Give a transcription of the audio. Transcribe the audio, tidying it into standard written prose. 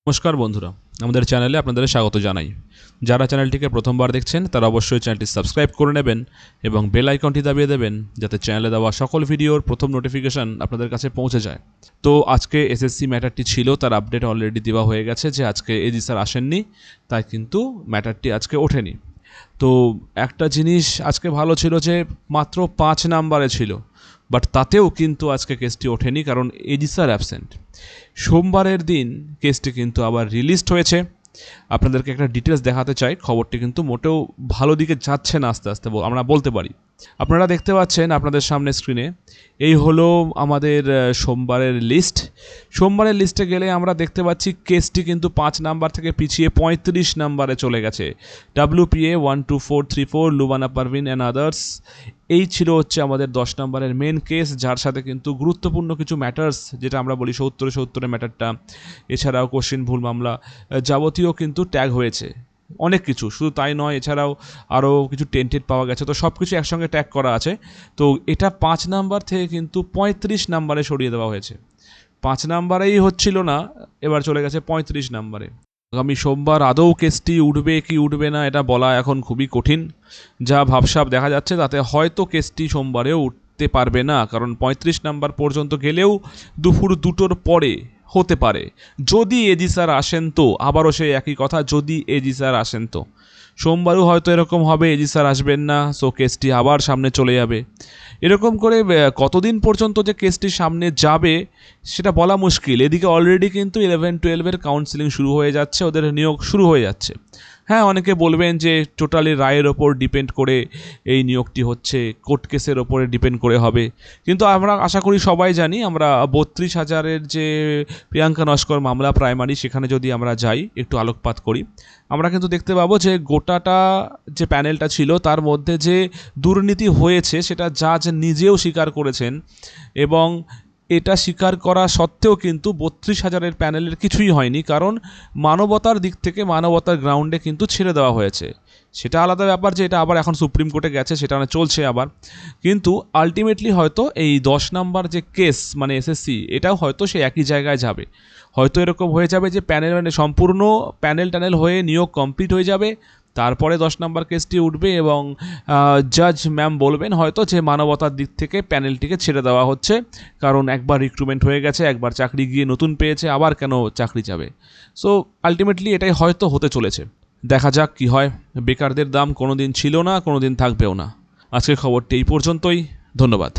নমস্কার বন্ধুরা, আমাদের চ্যানেলে আপনাদের স্বাগত জানাই। যারা চ্যানেলটিকে প্রথমবার দেখছেন তারা অবশ্যই চ্যানেলটি সাবস্ক্রাইব করে নেবেন এবং বেল আইকনটি দাবিয়ে দেবেন যাতে চ্যানেলে দেওয়া সকল ভিডিওর প্রথম নোটিফিকেশন আপনাদের কাছে পৌঁছে যায়। তো আজকে এসএসসি ম্যাটারটি ছিল, তার আপডেট অলরেডি দেওয়া হয়ে গেছে যে আজকে এজি স্যার আসেননি, তাই কিন্তু ম্যাটারটি আজকে ওঠেনি। তো একটা জিনিস আজকে ভালো ছিল যে মাত্র 5 নাম্বারে ছিল, বাট তাতেও কিন্তু আজকে কেসটি ওঠেনি কারণ এজি স্যার অ্যাবসেন্ট। সোমবারের দিন কেসটি কিন্তু আবার রিলিজড হয়েছে। আপনাদেরকে একটা ডিটেলস দেখাতে চাই, খবরটি কিন্তু মোটেও ভালো দিকে যাচ্ছে না, আস্তে আস্তে আমরা বলতে পারি। আপনারা দেখতে পাচ্ছেন আপনাদের সামনে স্ক্রিনে, এই হলো আমাদের সোমবারের লিস্ট। সোমবারের লিস্টে গেলে আমরা দেখতে পাচ্ছি কেসটি কিন্তু 5 নাম্বার থেকে পিছিয়ে 35 নাম্বারে চলে গেছে। WPA 12434 Lubana Parveen and others, এই ছিল হচ্ছে আমাদের 10 নম্বরের মেন কেস, যার সাথে কিন্তু গুরুত্বপূর্ণ কিছু ম্যাটার্স, যেটা আমরা বলি 70-70 ম্যাটারটা, এছাড়াও কোশ্চেন ভুল মামলা যাবতীয় কিন্তু ট্যাগ হয়েছে। অনেক কিছু, শুধু তাই নয়, এছাড়াও আরও কিছু টেন্টেড পাওয়া গেছে। তো সব কিছু একসঙ্গে ট্যাগ করা আছে। তো এটা 5 নাম্বার থেকে কিন্তু 35 নাম্বারে সরিয়ে দেওয়া হয়েছে। 5 নাম্বারেই হচ্ছিল না, এবার চলে গেছে 35 নাম্বারে। আগামী সোমবার আদৌ কেসটি উঠবে কি উঠবে না এটা বলা এখন খুবই কঠিন। যা ভাবসাব দেখা যাচ্ছে তাতে হয়তো কেসটি সোমবারেও উঠতে পারবে না, কারণ 35 নাম্বার পর্যন্ত গেলেও দুপুর 2টোর পরে হতে পারে। যদি এজি স্যার আসেন তো, আবারও সেই একই কথা, যদি এজি স্যার আসেন তো সোমবারও হয়তো এরকম হবে, এজি স্যার আসবেন না, সো কেসটি আবার সামনে চলে যাবে। এরকম করে কতদিন পর্যন্ত যে কেসটি সামনে যাবে সেটা বলা মুশকিল। এদিকে অলরেডি কিন্তু 11-12-এর কাউন্সেলিং শুরু হয়ে যাচ্ছে, ওদের নিয়োগ শুরু হয়ে যাচ্ছে। হ্যাঁ, অনেকে বলবেন যে টোটালি রায়ের ওপর ডিপেন্ড করে এই নিয়োগটি হচ্ছে, কোর্ট কেসের ওপরে ডিপেন্ড করে হবে। কিন্তু আমরা আশা করি সবাই জানি, আমরা 32,000-এর যে প্রিয়াঙ্কা নস্কর মামলা প্রাইমারি, সেখানে যদি আমরা যাই, একটু আলোকপাত করি, আমরা কিন্তু দেখতে পাবো যে গোটাটা যে প্যানেলটা ছিল তার মধ্যে যে দুর্নীতি হয়েছে সেটা জাজ নিজেও স্বীকার করেছেন, এবং এটা স্বীকার করা সত্ত্বেও কিন্তু 32,000-এর প্যানেলের কিছুই হয়নি, কারণ মানবতার দিক থেকে, মানবতার গ্রাউন্ডে কিন্তু ছেড়ে দেওয়া হয়েছে। সেটা আলাদা ব্যাপার যে এটা আবার এখন সুপ্রিম কোর্টে গেছে, সেটা চলছে আবার। কিন্তু আলটিমেটলি হয়তো এই 10 নাম্বার যে কেস, মানে এসএসসি, এটাও হয়তো সে একই জায়গায় যাবে। হয়তো এরকম হয়ে যাবে যে প্যানেল, মানে সম্পূর্ণ প্যানেল হয়ে নিয়োগ কমপ্লিট হয়ে যাবে, তারপরে 10 নাম্বার কেসটি উঠবে এবং জাজ ম্যাম বলবেন হয়তো যে মানবতার দিক থেকে প্যানেলটিকে ছেড়ে দেওয়া হচ্ছে, কারণ একবার রিক্রুটমেন্ট হয়ে গেছে, একবার চাকরি গিয়ে নতুন পেয়েছে, আবার কেন চাকরি যাবে। সো আলটিমেটলি এটাই হয়তো হতে চলেছে। দেখা যাক কি হয়। বেকারদের দাম কোনো দিন ছিল না, কোনো দিন থাকবেও না। আজকের খবরটি এই পর্যন্তই। ধন্যবাদ।